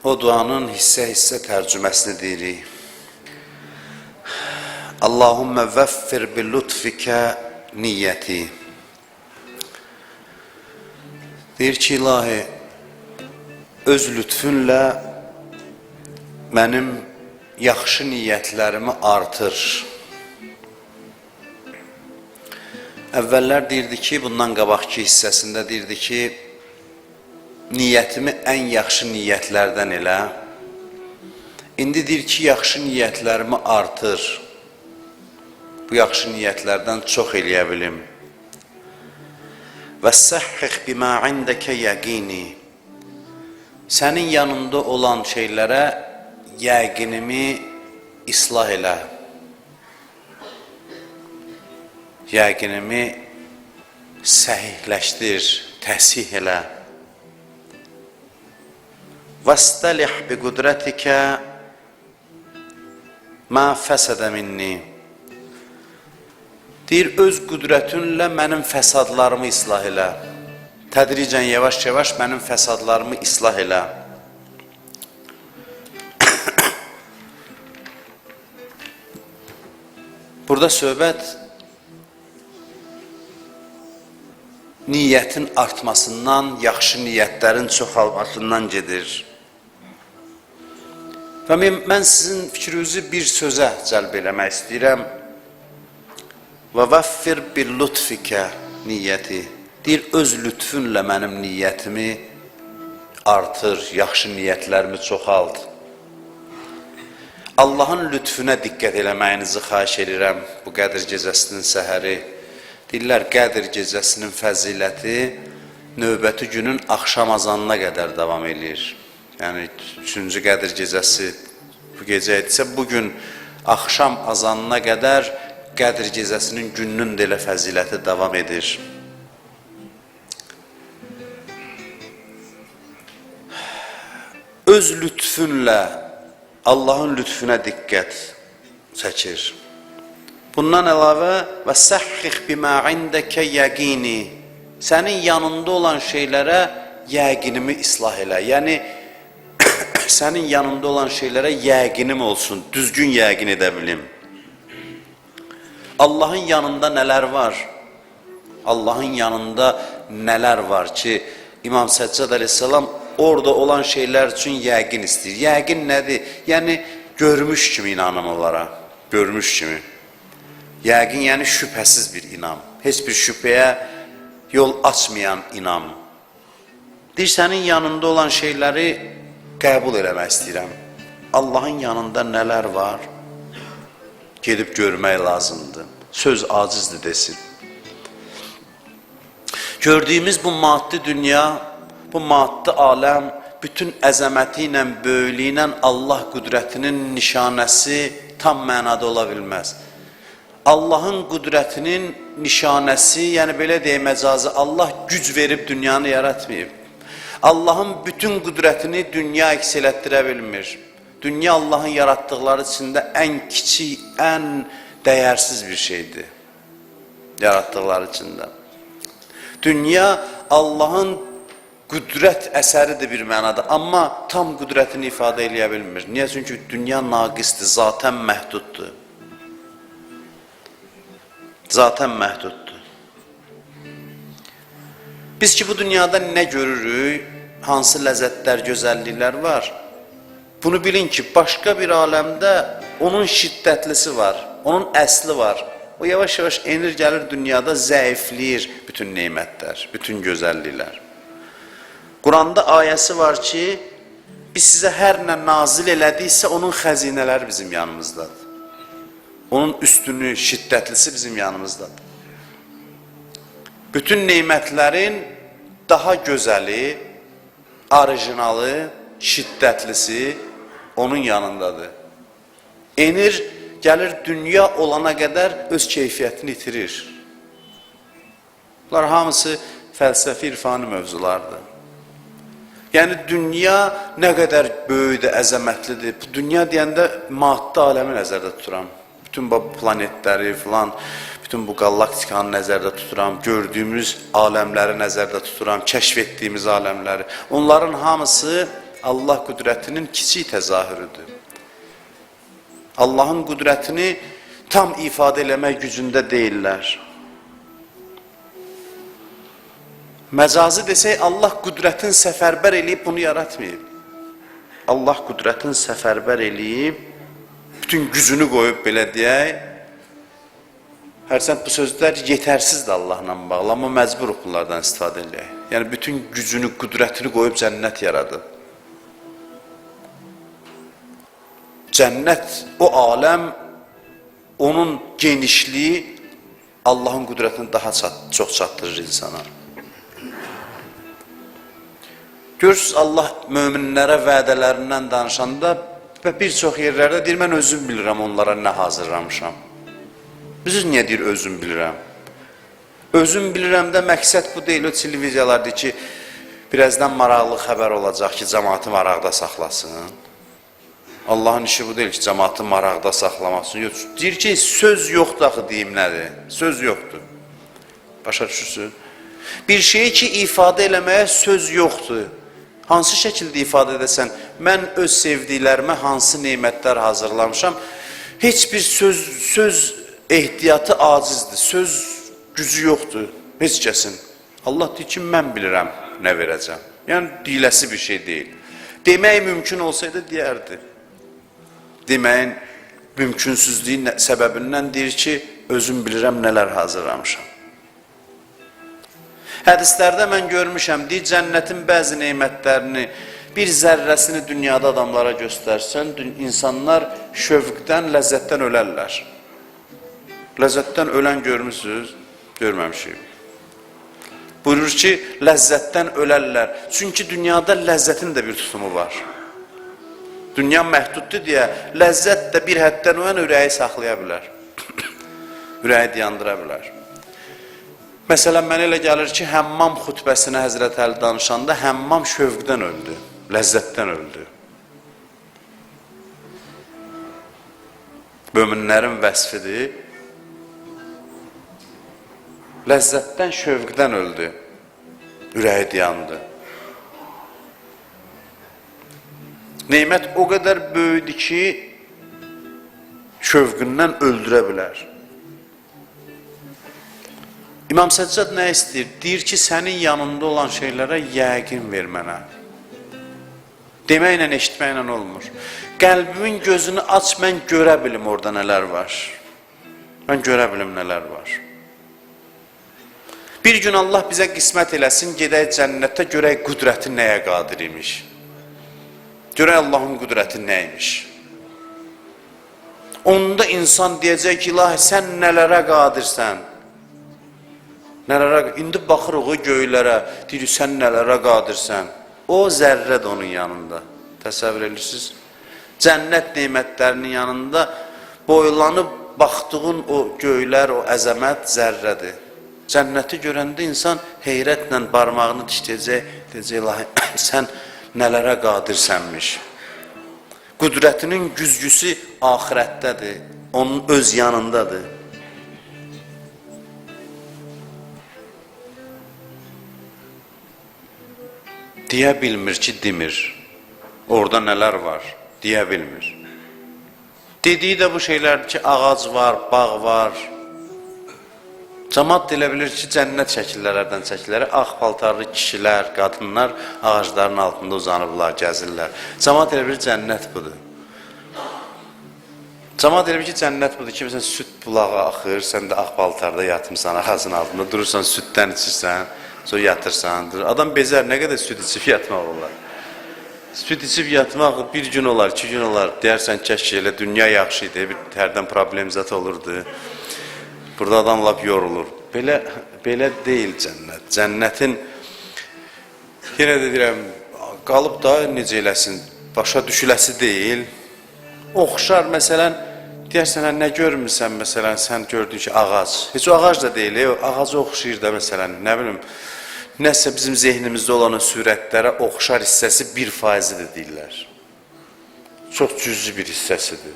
O duanın hissə-hissə tərcüməsini deyirik. Allahümme veffir bil lütfikə niyyəti. Deyir ki, ilahi, öz lütfünlə mənim yaxşı niyyətlərimi artır. Əvvəllər deyirdi ki, bundan qabaqki hissəsində deyirdi ki, niyyətimi ən yaxşı niyyətlərdən elə. İndi deyir ki, yaxşı niyyətlərimi artır. Bu yaxşı niyyətlərdən çox eləyə bilim. Və səhhih bimə indəkə yəqini. Sənin yanında olan şeylərə yəqinimi islah elə. Yəqinimi səhihləşdir, təsih elə. وَاسْتَلِحْ بِقُدْرَتِكَ مَا فَسَدَ مِنِّي. Deyir, öz qüdrətinlə mənim fəsadlarımı islah elə. Tədricən, yavaş-yavaş mənim fəsadlarımı islah elə. Burada söhbət niyyətin artmasından, yaxşı niyyətlərin çoxalmasından gedir. Və mən sizin fikrinizi bir sözə cəlb eləmək istəyirəm. Və vəffir bil lütfikə niyyəti. Deyir, öz lütfünlə mənim niyyətimi artır, yaxşı niyyətlərimi çoxalt. Allahın lütfüne diqqət eləməyinizi xahiş edirəm bu Qədr gecəsinin səhəri. Deyirlər, Qədr gecəsinin fəziləti növbəti günün axşam azanına qədər davam edir. Yəni, 3-cü Qədr gecəsi bu gecə edirsə, bugün axşam azanına qədər Qədr gecəsinin gününün də elə fəziləti davam edir. Öz lütfünlə Allahın lütfüne diqqət çəkir. Bundan əlavə və səhhih bimə indəkə yəqini. Sənin yanında olan şeylərə yəqinimi islah elə. Yəni, sənin yanında olan şeylərə yəqinim olsun, düzgün yəqin edə bilim. Allahın yanında nələr var? Allahın yanında nələr var ki, İmam Səccad əleyhissalam orada olan şeylər üçün yəqin istəyir. Yəqin nədir? Yəni, görmüş kimi inanım onlara. Görmüş kimi. Yəqin, yəni şübhəsiz bir inam. Heç bir şübhəyə yol açmayan inam. Deyir, sənin yanında olan şeyləri qəbul eləmək istəyirəm. Allahın yanında nələr var? Gedib görmək lazımdır. Söz acizdir desin. Gördüyümüz bu maddi dünya, bu maddi aləm, bütün əzəməti ilə, böyüklüyü ilə Allah qüdrətinin nişanəsi tam mənada ola bilməz. Allahın qüdrətinin nişanəsi, yəni belə deyək məcazı, Allah güc verib dünyanı yaratmayıb. Allahın bütün qüdrətini dünya əks elətdirə bilmir. Dünya Allahın yaratdıqları içində ən kiçik, ən dəyərsiz bir şeydir. Yaratdıqları içində. Dünya Allahın qüdrət əsəridir bir mənada, amma tam qüdrətini ifadə eləyə bilmir. Niyə? Çünki dünya naqisdir, zatən məhduddur. Zatən məhduddur. Biz ki, bu dünyada nə görürük, hansı ləzzətlər, gözəlliklər var? Bunu bilin ki, başqa bir aləmdə onun şiddətlisi var, onun əsli var. O yavaş-yavaş enir, gəlir dünyada zəifləyir bütün neymətlər, bütün gözəlliklər. Quranda ayəsi var ki, biz sizə hər nə nazil elədiksə, onun xəzinələri bizim yanımızdadır. Onun üstünü, şiddətlisi bizim yanımızdadır. Bütün neymətlərin daha gözəli, orijinalı, şiddətlisi onun yanındadır. Enir, gəlir dünya olana qədər öz keyfiyyətini itirir. Bunlar hamısı fəlsəfi, irfani mövzulardır. Yəni dünya nə qədər böyükdür, əzəmətlidir. Bu dünya deyəndə maddi aləmi nəzərdə tuturam. Bütün bu planetləri filan, bütün bu galaktikanı nəzərdə tuturam. Gördüyümüz aləmləri nəzərdə tuturam. Kəşf etdiyimiz aləmləri. Onların hamısı Allah qüdrətinin kiçik təzahürüdür. Allahın qüdrətini tam ifadə eləmək gücündə deyirlər. Məcazi desək, Allah qüdrətin səfərbər eləyib bunu yaratmayıb. Allah qüdrətin səfərbər eləyib, bütün gücünü qoyub belə deyək. Hərçənd bu sözlər yetərsizdir Allahla bağlı, amma məcburuq bunlardan istifadə edək. Yəni, bütün gücünü, qüdrətini qoyub cənnət yaradıb. Cənnət, o aləm, onun genişliyi Allahın qüdrətini daha çox çatdırır insana. Görürsünüz, Allah möminlərə vədələrindən danışanda və bir çox yerlərdə deyir, mən özüm bilirəm onlara nə hazırlamışam. Biz niyə deyir, özüm bilirəm? Özüm bilirəm də məqsəd bu deyil, o televiziyalardır ki, birazdan maraqlı xəbər olacaq ki, cəmaatı maraqda saxlasın. Allahın işi bu deyil ki, cəmaatı maraqda saxlamasın. Deyir ki, söz yoxdur axı deyim nədir? Söz yoxdur. Başa düşürsünüz? Bir şeyi ki, ifadə eləməyə söz yoxdur. Hansı şəkildə ifadə edəsən, mən öz sevdiklərimə hansı neymətlər hazırlamışam, heç bir söz ehtiyatı acizdir, söz gücü yoxdur, heç kəsin. Allah deyir ki, mən bilirəm nə verəcəm. Yəni, deyiləsi bir şey deyil. Demək mümkün olsaydı, deyərdi. Deməyin mümkünsüzlüyü səbəbindən deyir ki, özüm bilirəm nələr hazırlamışam. Hədislərdə mən görmüşəm, deyir, cənnətin bəzi neymətlərini, bir zərrəsini dünyada adamlara göstərsən, insanlar şövqdən, ləzzətdən ölərlər. Ləzzətdən ölən görmüşsünüz? Görməmişik. Buyurur ki, ləzzətdən ölərlər. Çünki dünyada ləzzətin də bir tutumu var. Dünya məhduddur deyə, ləzzət də bir həddən öən ürəyi saxlaya bilər. Ürəyi dayandıra bilər. Məsələn, mənə elə gəlir ki, həmmam xutbəsinə Həzrət Əli danışanda həmmam şövqdən öldü, ləzzətdən öldü. Möminlərin vəsfidir, ləzzətdən, şövqdən öldü, ürəyi dayandı. Neymət o qədər böyüdü ki, şövqündən öldürə bilər. İmam Səccad nə istəyir? Deyir ki, sənin yanında olan şeylərə yəqin ver mənə. Deməklə, eşitməklə olmur. Qəlbimin gözünü aç, mən görə bilim orada nələr var. Mən görə bilim nələr var. Bir gün Allah bizə qismət eləsin, gedək cənnətə, görək qüdrəti nəyə qadir imiş. Görək Allahın qüdrəti nəymiş. Onda insan deyəcək ki, ilahi, sən nələrə qadirsən? İndi baxırıq o göylərə, deyirik, sən nələrə qadirsən? O zərrədir onun yanında. Təsəvvür edirsiniz? Cənnət neymətlərinin yanında boylanıb baxdığın o göylər, o əzəmət zərrədir. Cənnəti görəndə insan heyrətlə barmağını dişləyəcək, deyəcək, ilahi, sən nələrə qadirsənmiş. Qüdrətinin güzgüsü axirətdədir, onun öz yanındadır. Deyə bilmir ki, demir. Orada nələr var, deyə bilmir. Dediyi də bu şeylərdir ki, ağac var, bağ var. Cəmaat elə bilir ki, cənnət şəkillərdən çəkiləri, ağ paltarlı kişilər, qadınlar ağacların altında uzanıblar, gəzirlər. Cəmaat elə bilir, cənnət budur. Cəmaat elə bilir ki, cənnət budur ki, məsələn, süd bulağı axır, sən də ağ paltarda yatmışsan, ağacın altında, durursan, süddən içirsən, sonra yatırsan. Adam bezər, nə qədər süd içib yatmaq olar. Süd içib yatmaq bir gün olar, 2 gün olar. Deyərsən, kəşk elə, dünya yaxşı idi, hərdən problem zat olurdu. Burada adam lap yorulur. Belə deyil cənnət. Cənnətin, yenə də deyirəm, qalıb da necə eləsin, başa düşüləsi deyil. Oxşar, məsələn, deyərsən, nə görmürsən, məsələn, sən gördün ki, ağac. Heç o ağac da deyil, ağacı oxşayır da, məsələn, nə bilim, nəsə bizim zehnimizdə olan surətlərə oxşar hissəsi 1%-dir deyirlər. Çox cüzi bir hissəsidir.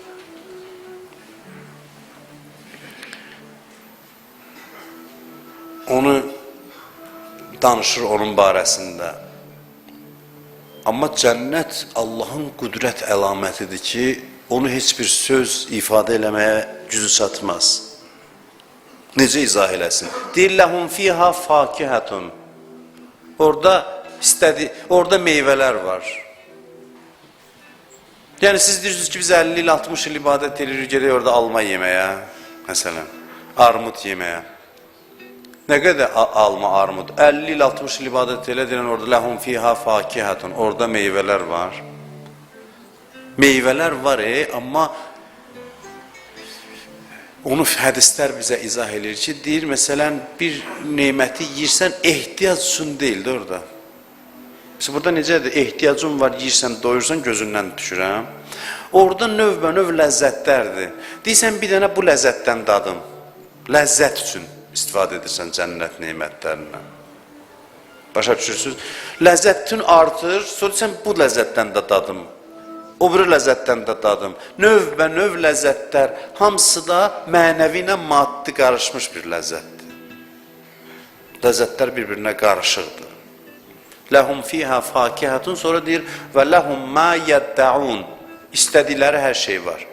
Onu danışır onun barəsində. Amma cənnət Allahın qüdrət əlamətidir ki, onu heç bir söz ifadə eləməyə gücü çatmaz. Necə izah eləsin? Deyir, ləhum fiha fakihətun. Orada meyvələr var. Yəni, siz deyirsiniz ki, biz 50 il, 60 il ibadət edirik, gedək orada alma yeməyə, məsələn, armud yeməyə. Nə qədər alma, armud? 50 il, 60 il ibadət edirən orada ləhum fiha fakihətun. Orada meyvələr var. Meyvələr var, amma onu hədislər bizə izah edir ki, deyir, məsələn, bir neyməti yiyirsən, ehtiyac üçün deyildi orada. Mesela burada necədir? Ehtiyacın var, yiyirsən, doyursan, gözündən düşürəm. Orada növbə-növ ləzzətlərdir. Deyirsən, bir dənə bu ləzzətdən dadım. Ləzzət üçün istifadə edirsən cənnət neymətlərindən. Başa düşürsünüz? Ləzzətin artır, sonra sən bu ləzzətdən də dadım. O biri ləzzətdən də dadım. Növbə-növ ləzzətlər, hamısı da mənəvi ilə maddi qarışmış bir ləzzətdir. Ləzzətlər bir-birinə qarışıqdır. Ləhum fiha fakihətun, sonra deyir, və ləhum mə yəddəun. İstədikləri hər şey var.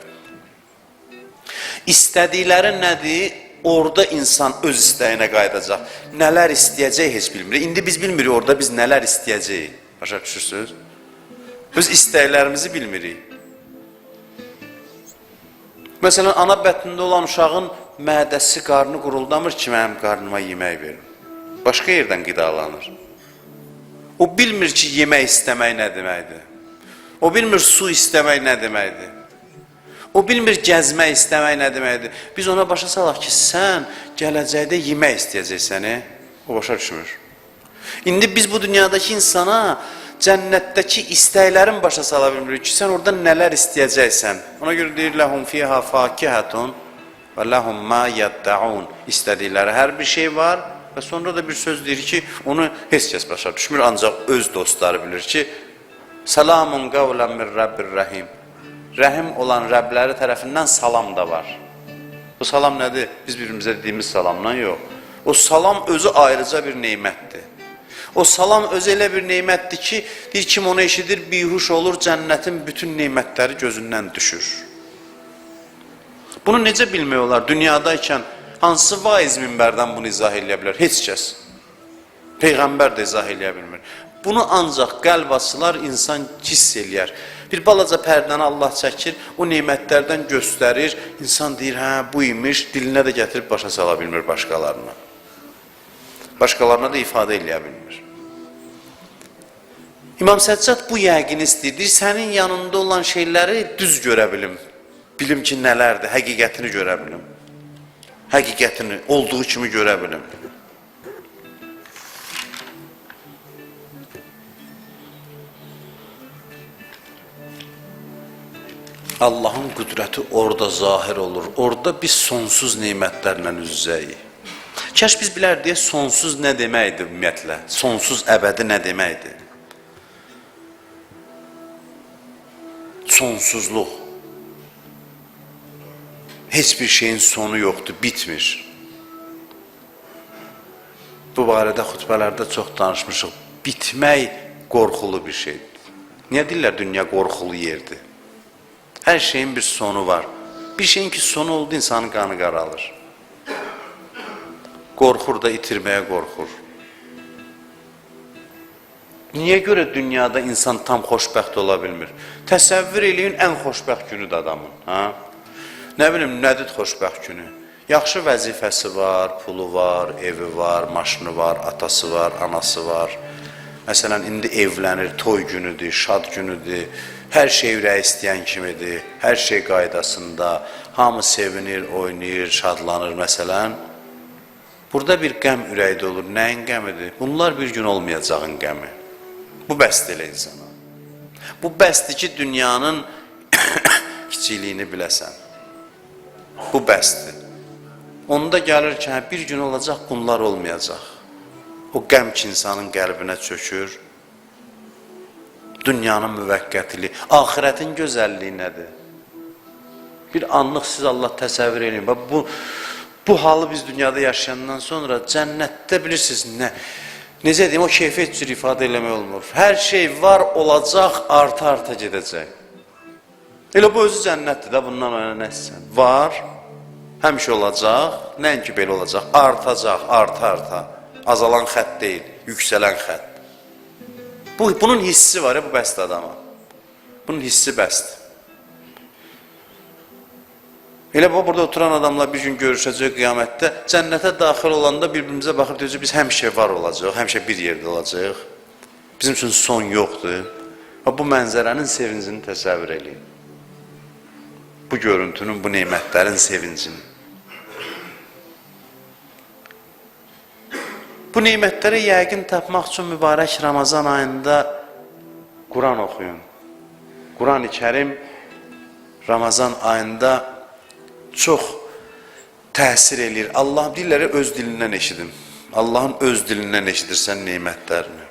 İstədikləri nədir? Orada insan öz istəyinə qayıdacaq. Nələr istəyəcək heç bilmirik. İndi biz bilmirik orada biz nələr istəyəcəyik. Başa düşürsünüz? Öz istəklərimizi bilmirik. Məsələn, ana bətnində olan uşağın mədəsi, qarnı quruldamır ki, mənim qarnıma yemək verin. Başqa yerdən qidalanır. O bilmir ki, yemək istəmək nə deməkdir. O bilmir su istəmək nə deməkdir. O bilmir gəzmək istəmək nə deməkdir. Biz ona başa salaq ki, sən gələcəkdə yemək istəyəcəksən, o başa düşmür. İndi biz bu dünyadakı insana cənnətdəki istəklərin başa sala bilmirik ki, sən orada nələr istəyəcəksən. Ona görə deyir, ləhum fiha fakihətun və ləhum mə yəddəun. İstədikləri hər bir şey var və sonra da bir söz deyir ki, onu heç kəs başa düşmür, ancaq öz dostları bilir ki, Salamun qavlən min Rabbir rəhim. Rəhim olan Rəbləri tərəfindən salam da var. Bu salam nədir? Biz birimizə dediyimiz salamdan yox. O salam özü ayrıca bir neymətdir. O salam özü elə bir neymətdir ki, bir kim onu eşidir, bihuş olur, cənnətin bütün neymətləri gözündən düşür. Bunu necə bilmək olar? Dünyadaykən hansı vaiz minbərdən bunu izah eləyə bilər? Heç kəs. Peyğəmbər də izah eləyə bilmir. Bunu ancaq qəlb açılar, insan hiss eləyər. Bir balaca pərdəni Allah çəkir, o neymətlərdən göstərir, insan deyir, hə, bu imiş, dilinə də gətirib başa sala bilmir başqalarına. Başqalarına da ifadə eləyə bilmir. İmam Səccad bu yəqini istəyir, sənin yanında olan şeyləri düz görə bilim. Bilim ki, nələrdir, həqiqətini görə bilim. Həqiqətini, olduğu kimi görə bilim. Allahın qüdrəti orada zahir olur. Orada biz sonsuz neymətlərlə üz-üzəyik. Kəş biz bilərdik, sonsuz nə deməkdir ümumiyyətlə? Sonsuz əbədi nə deməkdir? Sonsuzluq. Heç bir şeyin sonu yoxdur, bitmir. Bu barədə xütbələrdə çox danışmışıq. Bitmək qorxulu bir şeydir. Niyə deyirlər dünya qorxulu yerdir? Hər şeyin bir sonu var. Bir şeyin ki sonu oldu, insanın qanı qaralır. Qorxur da itirməyə qorxur. Niyə görə dünyada insan tam xoşbəxt ola bilmir? Təsəvvür eləyin ən xoşbəxt günüdür adamın. Nə bilim, nədir xoşbəxt günü? Yaxşı vəzifəsi var, pulu var, evi var, maşını var, atası var, anası var. Məsələn, indi evlənir, toy günüdür, şad günüdür. Hər şey ürək istəyən kimidir, hər şey qaydasında, hamı sevinir, oynayır, şadlanır məsələn. Burada bir qəm ürəkdə olur, nəyin qəmidir? Bunlar bir gün olmayacağın qəmi. Bu bəsdir elə insana. Bu bəsdir ki, dünyanın kiçikliyini biləsən. Bu bəsdir. Onda gəlir ki, bir gün olacaq, bunlar olmayacaq. O qəm ki, insanın qəlbinə çökür. Dünyanın müvəqqətiliyi, axirətin gözəlliyi nədir? Bir anlıq siz Allah təsəvvür edin. Bu halı biz dünyada yaşayandan sonra cənnətdə bilirsiniz nə? necə deyim, o keyfiyyət cür ifadə eləmək olmur. Hər şey var, olacaq, arta gedəcək. Elə bu özü cənnətdir də, bundan öyrənə nə istəyən? Var, həmişə olacaq, nəinki belə olacaq, artacaq, arta. Azalan xət deyil, yüksələn xət. Bunun hissi var ya, bu bəsdir adama. Bunun hissi bəsdir. Elə burada oturan adamlar bir gün görüşəcək qiyamətdə, cənnətə daxil olanda bir-birimizə baxıb deyəcək, biz həmişə var olacaq, həmişə bir yerdə olacaq. Bizim üçün son yoxdur. Bu mənzərənin sevincini təsəvvür edin. Bu görüntünün, bu neymətlərin sevincini. Bu neymətləri yəqin tapmaq üçün mübarək Ramazan ayında Quran oxuyun. Quran-ı Kərim Ramazan ayında çox təsir eləyir. Allah dilləri öz dilindən eşidim. Allahın öz dilindən eşidirsən neymətlərini.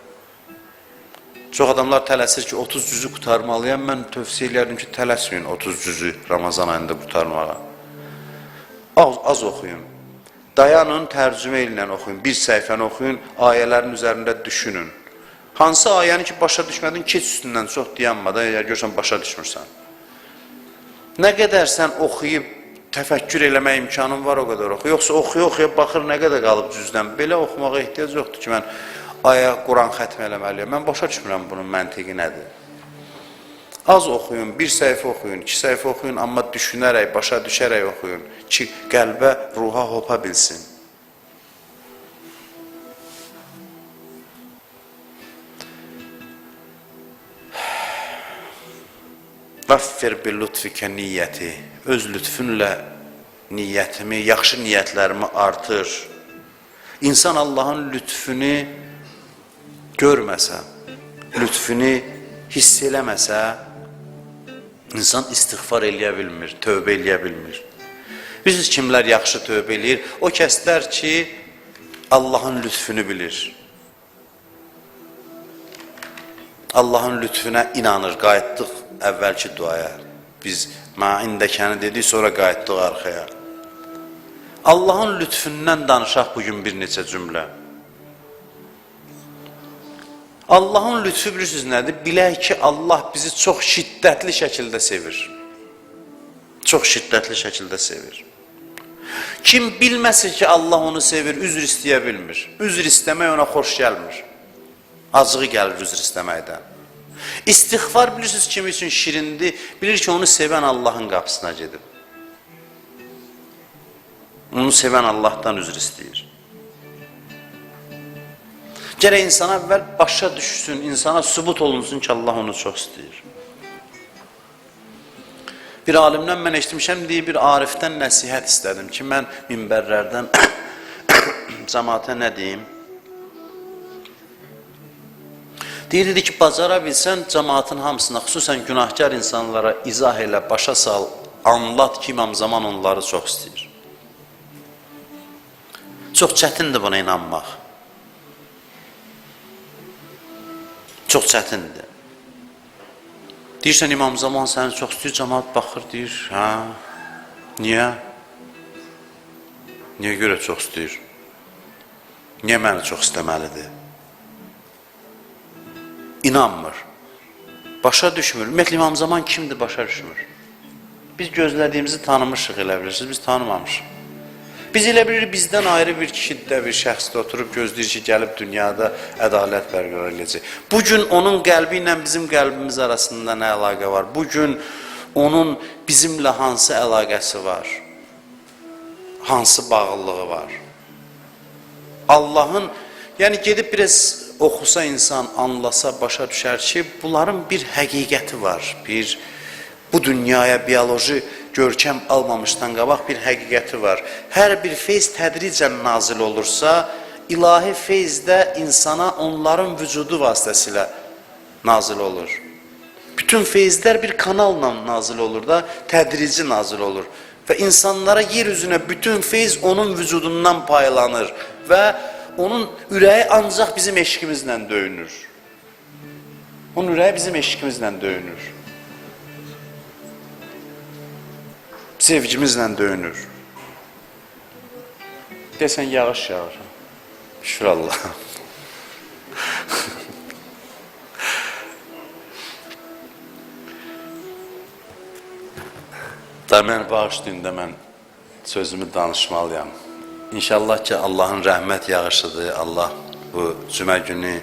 Çox adamlar tələsir ki, 30 cüzü qutarmalıyam. Mən tövsiyə elərdim ki, tələsməyin 30 cüzü Ramazan ayında qutarmağa. Az oxuyun. Dayanın, tərcümə ilə oxuyun. Bir səhifəni oxuyun, ayələrin üzərində düşünün. Hansı ayəni ki, başa düşmədin, keç üstündən çox dayanmadan, əgər görsən, başa düşmürsən. Nə qədər sən oxuyub, təfəkkür eləmək imkanın var, o qədər oxu. Yoxsa oxuya, baxır, nə qədər qalıb cüzdən. Belə oxumağa ehtiyac yoxdur ki, mən aya Quran xətm eləməliyəm. Mən başa düşmürəm bunun məntiqi nədir. Az oxuyun, bir səhifə oxuyun, 2 səhifə oxuyun, amma düşünərək, başa düşərək oxuyun ki, qəlbə, ruha hopa bilsin. Vəffir bil lütfikə niyyəti, öz lütfünlə niyyətimi, yaxşı niyyətlərimi artır. İnsan Allahın lütfünü görməsə, lütfünü hiss eləməsə, insan istiğfar eləyə bilmir, tövbə eləyə bilmir. Bilirsiniz kimlər yaxşı tövbə eləyir? O kəslər ki, Allahın lütfünü bilir. Allahın lütfüne inanır, qayıtdıq əvvəlki duaya. Biz məindəkəni dedik, sonra qayıtdıq arxaya. Allahın lütfündən danışaq bugün bir neçə cümlə. Allahın lütfü bilirsiniz nədir? Bilək ki, Allah bizi çox şiddətli şəkildə sevir. Çox şiddətli şəkildə sevir. Kim bilməsin ki, Allah onu sevir, üzr istəyə bilmir. Üzr istəmək ona xoş gəlmir. Acığı gəlir üzr istəməkdən. İstiğfar bilirsiniz kim üçün şirindir? Bilir ki, onu sevən Allahın qapısına gedib. Onu sevən Allahdan üzr istəyir. Gərək insana əvvəl başa düşsün, insana sübut olunsun ki, Allah onu çox istəyir. Bir alimdən mən eşitmişəm, deyir, bir arifdən nəsihət istədim ki, mən minbərlərdən cəmaata nə deyim? Deyirdi ki, bacara bilsən, cəmaatın hamısına, xüsusən günahkar insanlara izah elə, başa sal, anlat ki, İmam Zaman onları çox istəyir. Çox çətindir buna inanmaq. Çox çətindir. Deyirsən, İmam Zaman səni çox istəyir, cəmaat baxır, deyir, hə, niyə? Niyə görə çox istəyir? Niyə məni çox istəməlidir? İnanmır. Başa düşmür. Ümumiyyətlə, İmam Zaman kimdir, başa düşmür. Biz gözlədiyimizi tanımışıq, elə bilirsiniz, biz tanımamışıq. Biz elə bilirik, bizdən ayrı bir kişidə, bir şəxsdə oturub gözləyir ki, gəlib dünyada ədalət bərqərar edəcək. Bugün onun qəlbi ilə bizim qəlbimiz arasında nə əlaqə var? Bugün onun bizimlə hansı əlaqəsi var? Hansı bağlılığı var? Allahın, yəni gedib biraz oxusa insan, anlasa, başa düşər ki, bunların bir həqiqəti var. Bu dünyaya biyoloji görkəm almamışdan qabaq bir həqiqəti var. Hər bir feyz tədricən nazil olursa, ilahi feyz də insana onların vücudu vasitəsilə nazil olur. Bütün feyzlər bir kanalla nazil olur da, tədrici nazil olur. Və insanlara yer üzünə bütün feyz onun vücudundan paylanır və onun ürəyi ancaq bizim eşqimizlə döyünür. Onun ürəyi bizim eşqimizlə döyünür. Sevgimizlə döyünür. Desən, yağış yağır. Şükür Allah. Da mən bağışlayın da mən sözümü danışmalıyam. İnşallah ki Allahın rəhmət yağışıdır. Allah bu cümə günü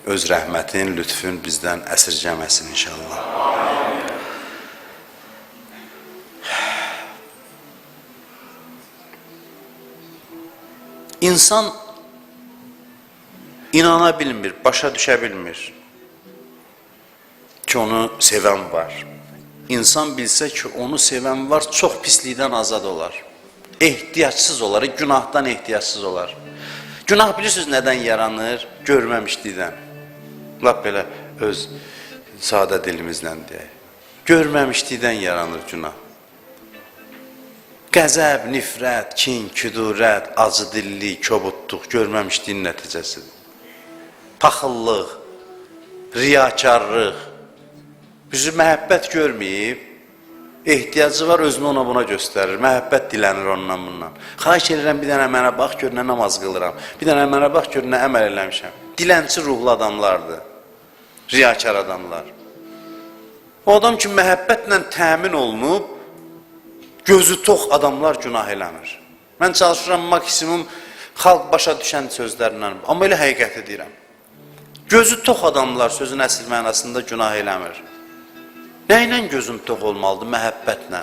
öz rəhmətin, lütfün bizdən əsirgəməsin inşallah. İnsan inana bilmir, başa düşə bilmir ki onu sevən var. İnsan bilsə ki onu sevən var, çox pislikdən azad olar. Ehtiyacsız olar, günahdan ehtiyacsız olar. Günah bilirsiniz nədən yaranır? Görməmişlikdən. Lap belə öz sadə dilimizlə deyək. Görməmişlikdən yaranır günah. Qəzəb, nifrət, kin, küdurət, acıdillik, kobudluq görməmişliyin nəticəsidir. Paxıllıq, riyakarlıq, bizi məhəbbət görməyib, ehtiyacı var, özünü ona buna göstərir, məhəbbət dilənir ondan bundan. Xahiş edirəm, bir dənə mənə bax, gör nə namaz qılıram, bir dənə mənə bax, gör nə əməl eləmişəm. Dilənçi ruhlu adamlardır, riyakar adamlar. O adam ki, məhəbbətlə təmin olunub, gözü tox adamlar günah eləmir. Mən çalışıram maksimum xalq başa düşən sözlərlə, amma elə həqiqəti deyirəm. Gözü tox adamlar sözün əsl mənasında günah eləmir. Nə ilə gözün tox olmalıdır? Məhəbbətlə.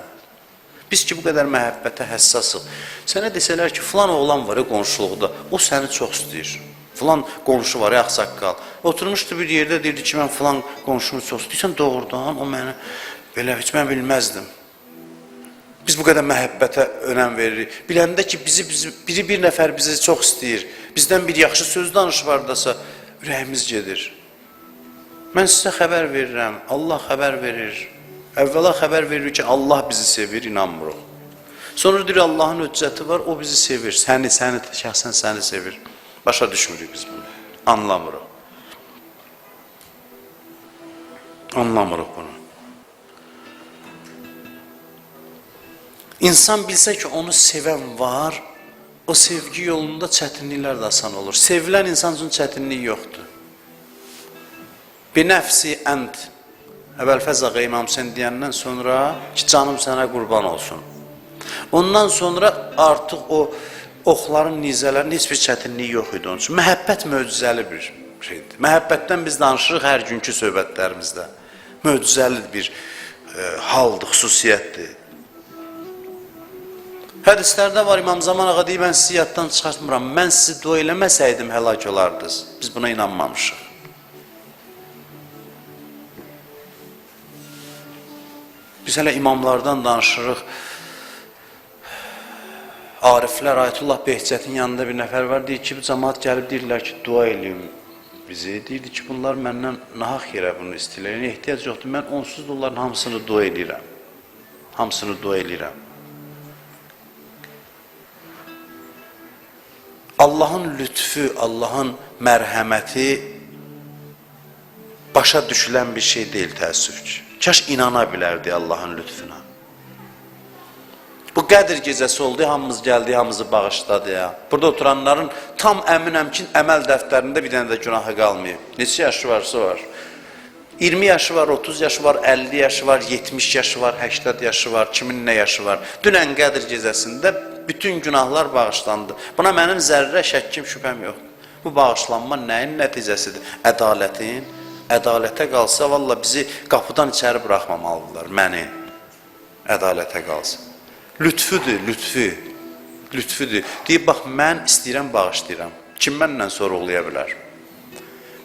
Biz ki, bu qədər məhəbbətə həssasıq. Sənə desələr ki, filan oğlan var ya qonşuluqda, o səni çox istəyir. Filan qonşu var ya, ağsaqqal. Oturmuşdu bir yerdə, deyirdi ki, mən filan qonşunu çox istəyirsən, doğrudan, o məni belə heç mən bilməzdim. Biz bu qədər məhəbbətə önəm veririk. Biləndə ki, biri bir nəfər bizi çox istəyir, bizdən bir yaxşı söz danışvardasa, ürəyimiz gedir. Mən sizə xəbər verirəm, Allah xəbər verir. Əvvəla xəbər verir ki, Allah bizi sevir, inanmırıq. Sonra deyir, Allahın hüccəti var, o bizi sevir, şəxsən səni sevir. Başa düşmürük biz bunu, anlamırıq. Anlamırıq bunu. İnsan bilsə ki, onu sevən var, o sevgi yolunda çətinliklər də asan olur. Sevilən insan üçün çətinlik yoxdur. Binəfsi ənd, Əvvəlfəzaqa İmam Hüseyin deyəndən sonra ki, canım sənə qurban olsun. Ondan sonra artıq o oxların, nizələrin heç bir çətinliyi yox idi onun üçün. Məhəbbət möcüzəli bir şeydir. Məhəbbətdən biz danışırıq hər günkü söhbətlərimizdə. Möcüzəli bir haldır, xüsusiyyətdir. Hədislərdə var, İmam Zaman ağa deyir, mən sizi yaddan çıxartmıram, mən sizi dua eləməsəydim həlak olardınız. Biz buna inanmamışıq. Biz hələ imamlardan danışırıq. Ariflər, Ayətullah Behçətin yanında bir nəfər var, deyir ki, cəmaat gəlib deyirlər ki, dua eləyim bizi. Deyirdi ki, bunlar məndən nahaq yerə bunu istəyirlər. Ehtiyac yoxdur, mən onsuz da onların hamısını dua eləyirəm. Hamısını dua eləyirəm. Allahın lütfü, Allahın mərhəməti başa düşülən bir şey deyil təəssüf ki. Kaş inana bilərdi Allahın lütfüna. Bu Qədir gecəsi oldu, hamımız gəldi, hamımızı bağışladı ya. Burada oturanların tam əminəm ki, əməl dəftərində bir dənə də günahı qalmayıb. Neçə yaşı varsa var. 20 yaşı var, 30 yaşı var, 50 yaşı var, 70 yaşı var, 80 yaşı var, kimin nə yaşı var. Dünən Qədir gecəsində bütün günahlar bağışlandı. Buna mənim zərrə şəkkim, şübhəm yox. Bu bağışlanma nəyin nəticəsidir? Ədalətin. Ədalətə qalsa, valla bizi qapıdan içəri buraxmamalıdırlar, məni. Ədalətə qalsa. Lütfüdür, lütfüdür. Deyib, bax, mən istəyirəm, bağışlayıram. Kim mənlə sorğulaya bilər?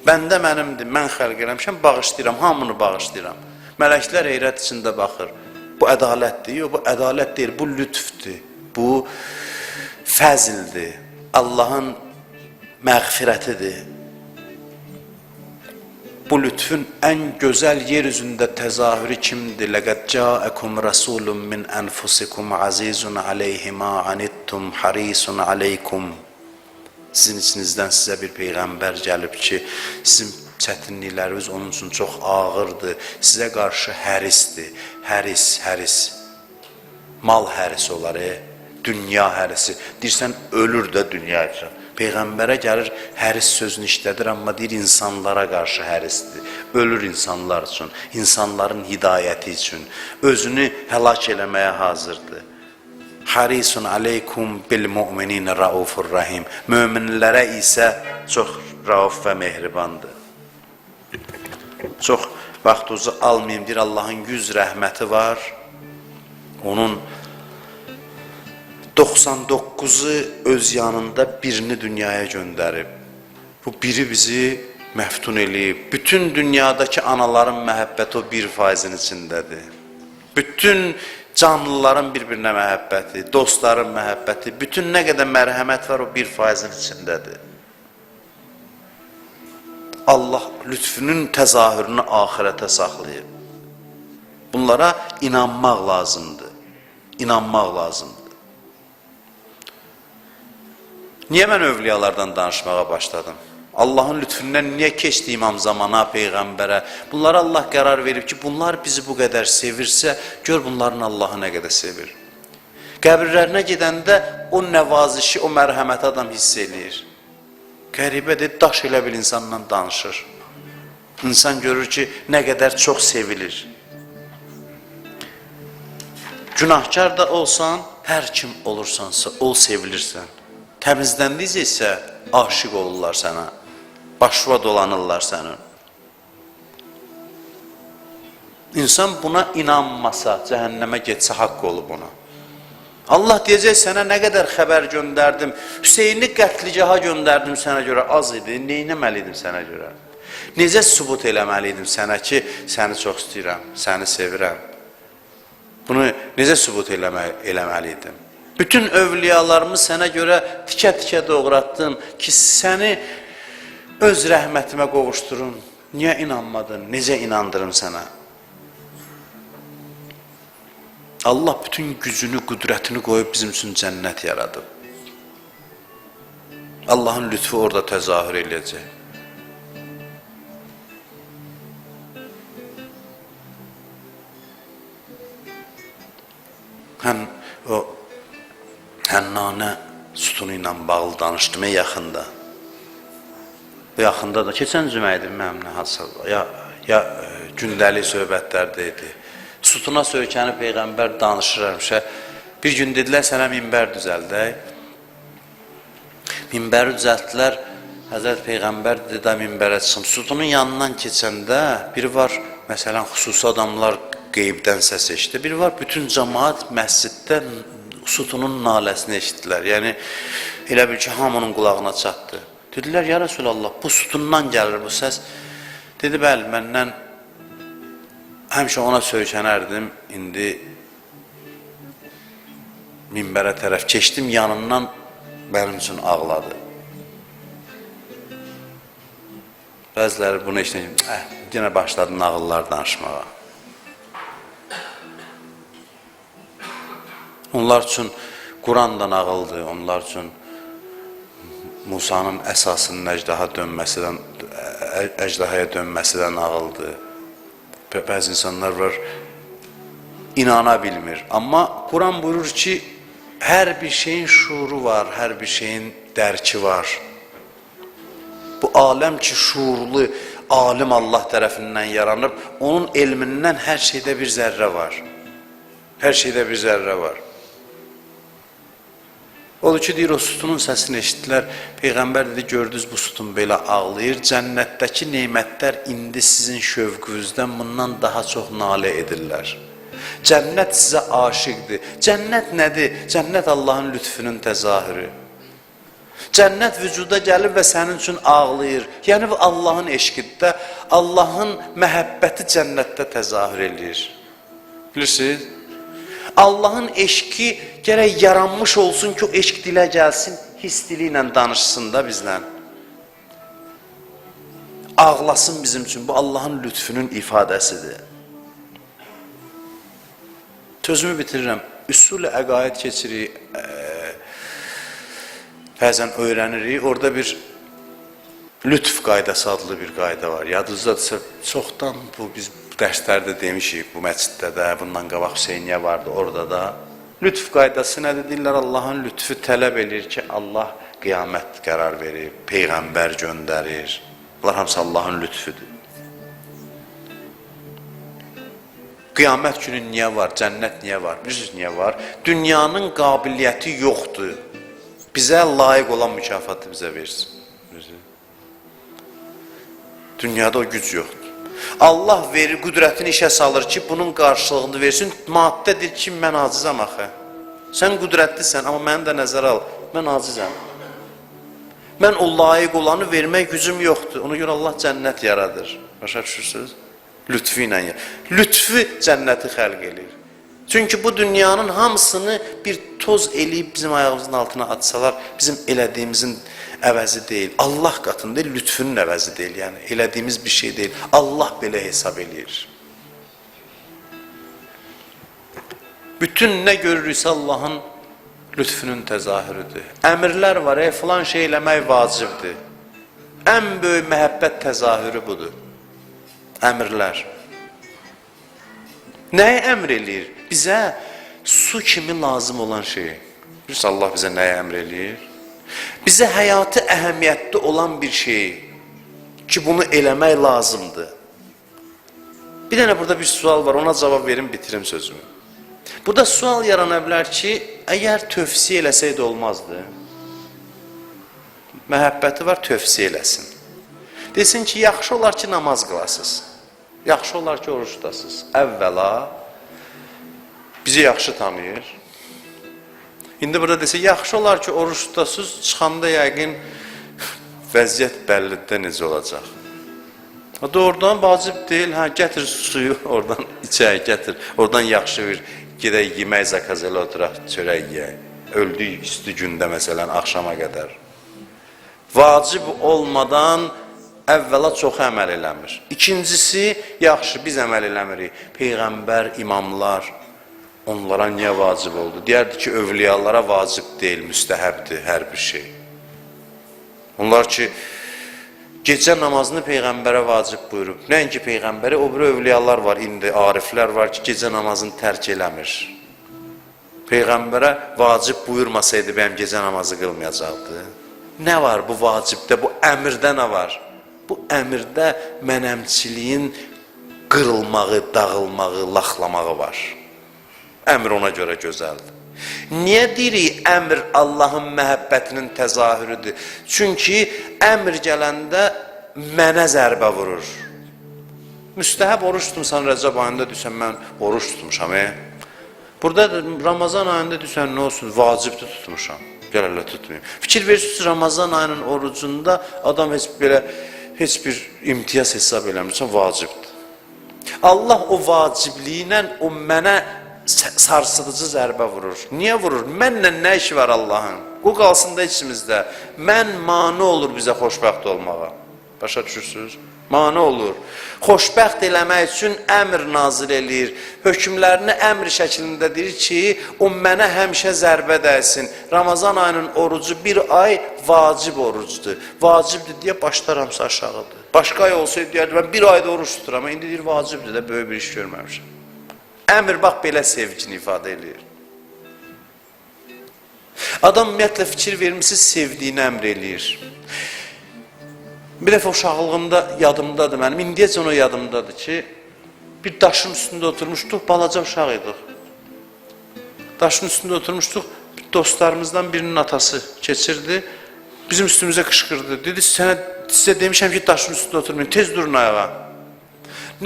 Bəndə mənimdir, mən xəlq eləmişəm, bağışlayıram, hamını bağışlayıram. Mələklər heyrət içində baxır. Bu ədalətdir, yox, bu ədalət deyil, bu lütfdür. Bu fəzildir, Allahın məğfirətidir. Bu lütfün ən gözəl yer üzündə təzahürü kimdir? Ləqəd cəəkum rəsulun min ənfusikum azizun aleyhi ma anittum harisun aleykum. Sizin içinizdən sizə bir peyğəmbər gəlib ki, sizin çətinlikləriniz onun üçün çox ağırdır, sizə qarşı hərisdir, həris. Mal hərisi olar, dünya hərisi. Deyirsən, ölür də dünya üçün. Peyğəmbərə gəlir, həris sözünü işlədir, amma deyir, insanlara qarşı hərisdir. Ölür insanlar üçün, insanların hidayəti üçün, özünü həlak eləməyə hazırdır. Harisun aleykum bil mu'minina raufur rahim. Möminlərə isə çox rauf və mehribandır. Çox vaxtınızı almayayım, deyir, Allahın 100 rəhməti var. Onun 99'u öz yanında birini dünyaya gönderib. Bu biri bizi məftun eləyib. Bütün dünyadaki anaların məhəbbəti o 1%'in içindədir. Bütün canlıların bir-birinə məhəbbəti, dostların məhəbbəti, bütün nə qədər mərhəmət var o 1%'in içindədir. Allah lütfünün təzahürünü ahirətə saxlayıb. Bunlara inanmaq lazımdır. İnanmaq lazımdır. Niyə mən övliyalardan danışmağa başladım? Allahın lütfündən niyə keçdi imam zamana, peyğəmbərə? Bunlara Allah qərar verib ki, bunlar bizi bu qədər sevirsə, gör bunların Allahı nə qədər sevir. Qəbirlərinə gedəndə o nəvazişi, o mərhəməti adam hiss eləyir. Qəribədir, daş elə bir insanla danışır. İnsan görür ki, nə qədər çox sevilir. Günahkar da olsan, hər kim olursansa, ol sevilirsən. Təmizləndiysə isə aşiq olurlar sənə, başva dolanırlar sənin. İnsan buna inanmasa, cəhənnəmə getsə haqq olub ona. Allah deyəcək sənə nə qədər xəbər göndərdim, Hüseyni qətligaha göndərdim sənə görə az idi, neynəməliydim sənə görə? Necə sübut eləməliydim sənə ki, səni çox istəyirəm, səni sevirəm? Bunu necə sübut eləməliydim? Bütün övliyalarımı sənə görə tikə-tikə doğratdım ki, səni öz rəhmətimə qovuşdurum. Niyə inanmadın? Necə inandırım sənə? Allah bütün gücünü, qüdrətini qoyub bizim üçün cənnət yaradıb. Allahın lütfu orada təzahür eləyəcək. O Hənnanə sütunu ilə bağlı danışdım yaxında. Bu yaxında da keçən cümə idi mənimlə hasılı. Ya gündəlik söhbətlərdə idi. Sütuna söykənib Peyğəmbər danışır həmişə. Bir gün dedilər sənə minbər düzəldək. Minbəri düzəltdilər. Həzrət Peyğəmbər dedi də minbərə çıxım. Sütunun yanından keçəndə biri var, məsələn, xüsusi adamlar qeybdən səs eşitdi. Biri var, bütün cəmaat məsciddə sütunun naləsini eşitdilər. Yəni, elə bil ki, hamının qulağına çatdı. Dedilər, ya Rəsulallah, bu sütundan gəlir bu səs. Dedi, bəli, məndən həmişə ona söykənərdim. İndi minbərə tərəf keçdim, yanından mənim üçün ağladı. Bəziləri bunu eşitdim, yenə başladı nağıllar danışmağa. Onlar üçün Quran da nağıldır, onlar üçün Musanın əsasının əjdahaya dönməsi də nağıldır. Bəzi insanlar var, inana bilmir. Amma Quran buyurur ki, hər bir şeyin şuuru var, hər bir şeyin dərki var. Bu aləm ki, şuurlu, alim Allah tərəfindən yaranıb, onun elmindən hər şeydə bir zərrə var. Hər şeydə bir zərrə var. Odur ki, deyir, o sütunun səsini eşitdilər. Peyğəmbər dedi, gördünüz bu sütun belə ağlayır. Cənnətdəki neymətlər indi sizin şövqünüzdən bundan daha çox nalə edirlər. Cənnət sizə aşiqdir. Cənnət nədir? Cənnət Allahın lütfünün təzahürü. Cənnət vücuda gəlib və sənin üçün ağlayır. Yəni, bu Allahın eşqidə, Allahın məhəbbəti cənnətdə təzahür edir. Bilirsiniz? Allahın eşqi gərək yaranmış olsun ki, o eşq dilə gəlsin, his dili ilə danışsın da bizlə. Ağlasın bizim üçün, bu Allahın lütfünün ifadəsidir. Sözümü bitirirəm. Üsul-i əqaid keçirik, bəzən öyrənirik. Orada bir lütf qaydası adlı bir qayda var. Yadınızdadırsa, çoxdan biz dərslərdə demişik, bu məsciddə də, bundan qabaq Hüseyniyə vardı, orada da. Lütf qaydası nədir? Deyirlər, Allahın lütfü tələb edir ki, Allah qiyamət qərar verib, Peyğəmbər göndərir. Bunlar hamısı Allahın lütfüdür. Qiyamət günü niyə var, cənnət niyə var, bilirsiniz niyə var? Dünyanın qabiliyyəti yoxdur. Bizə layiq olan mükafatı bizə versin. Dünyada o güc yoxdur. Allah verir, qüdrətini işə salır ki, bunun qarşılığını versin. Maddədir ki, mən acizəm axı. Sən qüdrətlisən, amma məni də nəzərə al. Mən acizəm. Mən o layiq olanı vermək gücüm yoxdur. Ona görə Allah cənnət yaradır. Başa düşürsünüz? Lütfü ilə. Lütfü cənnəti xəlq edir. Çünki bu dünyanın hamısını bir toz eləyib bizim ayağımızın altına atsalar, bizim elədiyimizin əvəzi deyil. Allah qatında deyil, lütfünün əvəzi deyil. Yəni, elədiyimiz bir şey deyil. Allah belə hesab eləyir. Bütün nə görürüksə Allahın lütfünün təzahürüdür. Əmirlər var, filan şey eləmək vacibdir. Ən böyük məhəbbət təzahürü budur. Əmirlər. Nəyə əmr eləyir? Bizə su kimi lazım olan şey. Bilirsiniz, Allah bizə nəyə əmr eləyir? Bizə həyatı əhəmiyyətli olan bir şey ki, bunu eləmək lazımdır. Bir dənə burada bir sual var, ona cavab verin, bitirim sözümü. Burada sual yarana bilər ki, əgər tövsiyə eləsəydi olmazdı. Məhəbbəti var, tövsiyə eləsin. Desin ki, yaxşı olar ki, namaz qılasınız. Yaxşı olar ki, oruç tutasınız. Əvvəla bizi yaxşı tanıyır. İndi burada desə, yaxşı olar ki, oruç tutasınız, çıxanda yəqin vəziyyət bəllidə necə olacaq. Doğrudan vacib deyil, gətir suyu, oradan içək, gətir. Oradan yaxşı bir gedək yemək zakaz elə oturaq, çörək yeyək. Öldük üstü gündə məsələn, axşama qədər. Vacib olmadan əvvəla çox əməl eləmir. İkincisi, yaxşı, biz əməl eləmirik. Peyğəmbər, imamlar, onlara niyə vacib oldu? Deyərdi ki, övliyalara vacib deyil, müstəhəbdir hər bir şey. Onlar ki, gecə namazını Peyğəmbərə vacib buyurub. Nəinki Peyğəmbəri, o bir övliyalar var, indi ariflər var ki, gecə namazını tərk eləmir. Peyğəmbərə vacib buyurmasaydı, bəyəm gecə namazı qılmayacaqdı. Nə var bu vacibdə, bu əmirdə nə var? Bu əmirdə mənəmçiliyin qırılmağı, dağılmağı, laxlamağı var. Əmr ona görə gözəldir. Niyə deyirik, əmr Allahın məhəbbətinin təzahürüdür? Çünki əmr gələndə mənə zərbə vurur. Müstəhəb oruç tutmuşsan, Rəcəb ayında düşən, mən oruç tutmuşam. Burada Ramazan ayında düşən, nə olsun, vacibdir tutmuşam. Gəl elə tutmayayım. Fikir verirsiniz, Ramazan ayının orucunda adam heç bir imtiyaz hesab eləmirsən, vacibdir. Allah o vacibliyi ilə o mənə sarsıdıcı zərbə vurur. Niyə vurur? Mənlə nə işi var Allahın? O qalsın da içimizdə. Mən mane olur bizə xoşbəxt olmağa. Başa düşürsünüz? Mane olur. Xoşbəxt eləmək üçün əmr nazil eləyir. Hökmlərini əmr şəklində deyir ki, o mənə həmişə zərbə dəysin. Ramazan ayının orucu bir ay vacib orucdur. Vacibdir deyə başlaramsa aşağıdır. Başqa ay olsaydı deyərdi, mən bir ayda oruç tuturam. İndi deyir, vacibdir də, böyük bir iş görməmişəm. Əmr bax, belə sevgini ifadə edir. Adam ümumiyyətlə fikir vermişsiz, sevdiyini əmr eləyir. Bir dəfə uşaqlığımda yadımdadır mənim, indiyəcən o yadımdadır ki, bir daşın üstündə oturmuşduq, balaca uşaq idik. Daşın üstündə oturmuşduq, dostlarımızdan birinin atası keçirdi, bizim üstümüzə qışqırdı. Dedi, sizə demişəm ki, daşın üstündə oturmayın, tez durun ayağa.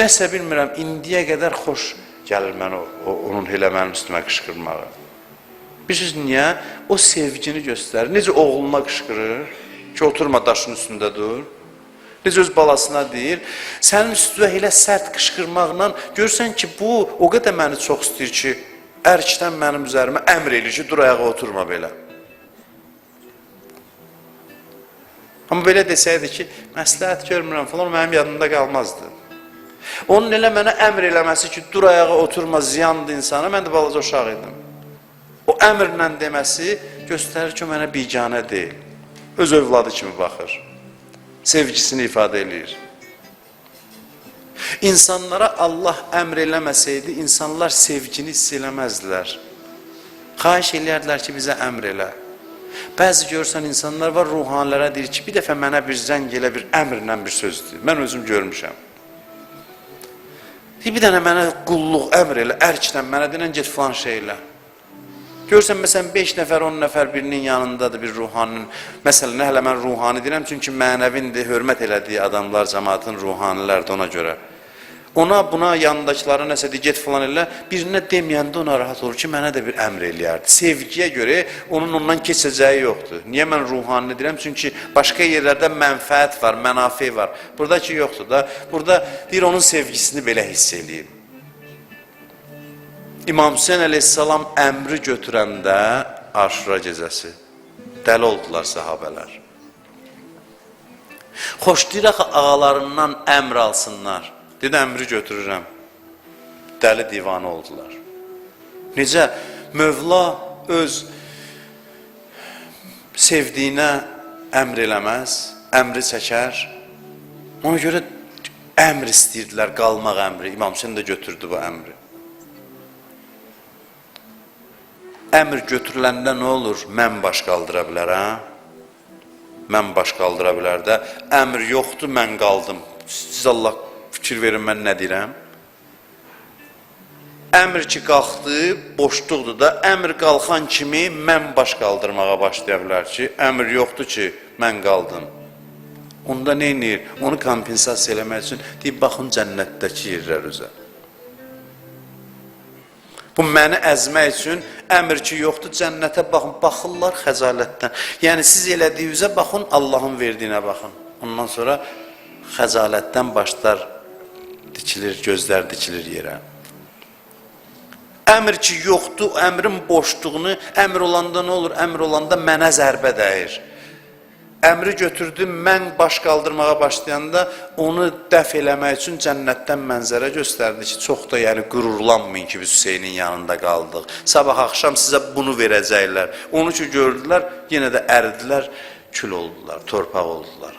Nəsə bilmirəm, indiyə qədər xoş gəlir mən onun elə mənim üstümə qışqırmağı. Bilirsiniz niyə? O sevgini göstərir. Necə oğluna qışqırır ki, oturma daşın üstündə dur. Necə öz balasına deyir. Sənin üstünə elə sərt qışqırmaqla görürsən ki, bu o qədər məni çox istəyir ki, ərkdən mənim üzərimə əmr eləyir ki, dur ayağa oturma belə. Amma belə desəydi ki, məsləhət görmürəm falan, mənim yadımda qalmazdı. Onun elə mənə əmr eləməsi ki, dur ayağa oturma, ziyandı insana, mən də balaca uşaq idim. O əmrlə deməsi göstərir ki, o mənə biganə deyil. Öz övladı kimi baxır. Sevgisini ifadə eləyir. İnsanlara Allah əmr eləməsəydi, insanlar sevgini hiss eləməzdilər. Xahiş eləyərdilər ki, bizə əmr elə. Bəzi görürsən insanlar var, ruhanilərə deyir ki, bir dəfə mənə bir zəng elə bir əmrlə bir sözdür. Mən özüm görmüşəm. Bir dənə mənə qulluq əmr elə, ərklə mənə deyən get filan şeylə. Görürsən, məsələn, 5 nəfər, 10 nəfər birinin yanındadır bir ruhaninin. Məsələn, hələ mən ruhani deyirəm, çünki mənəvindir, hörmət elədiyi adamlar, cəmaatın ruhanilərdir ona görə. Ona, buna, yanındakilara nəsə deyir, get filan elə, birinə deməyəndə ona rahat olur ki, mənə də bir əmr eləyərdi. Sevgiyə görə onun ondan keçəcəyi yoxdur. Niyə mən ruhani deyirəm? Çünki başqa yerlərdə mənfəət var, mənafi var. Buradakı yoxdur da. Burada deyir, onun sevgisini belə hiss eləyib. İmam Hüseyin əleyhissalam əmri götürəndə Aşura gecəsi dəli oldular sahabələr. Xoşlayır axı ağalarından əmr alsınlar. Dedi, əmri götürürəm. Dəli divanı oldular. Necə? Mövla öz sevdiyinə əmr eləməz, əmri çəkər. Ona görə əmr istəyirdilər, qalmaq əmri. İmam Hüseyin də götürdü bu əmri. Əmr götürüləndə nə olur? Mən baş qaldıra bilər, hə? Mən baş qaldıra bilər də. Əmr yoxdur, mən qaldım. Siz Allah fikir verin, mən nə deyirəm? Əmr ki, qalxdı, boşluqdur da. Əmr qalxan kimi mən baş qaldırmağa başlaya bilər ki, əmr yoxdur ki, mən qaldım. Onda nə edir? Onu kompensasiya eləmək üçün deyib, baxın cənnətdəki yerlər üzə. Bu məni əzmək üçün əmr ki, yoxdur, cənnətə baxın, baxırlar xəcalətdən. Yəni, siz elədiyinizə baxın, Allahın verdiyinə baxın. Ondan sonra xəcalətdən başlar dikilir, gözlər dikilir yerə. Əmr ki, yoxdur, əmrin boşluğunu, əmr olanda nə olur? Əmr olanda mənə zərbə dəyir. Əmri götürdüm, mən baş qaldırmağa başlayanda onu dəf eləmək üçün cənnətdən mənzərə göstərdi ki, çox da yəni qürurlanmayın ki, biz Hüseynin yanında qaldıq. Sabah axşam sizə bunu verəcəklər. Onu ki, gördülər, yenə də əridilər, kül oldular, torpaq oldular.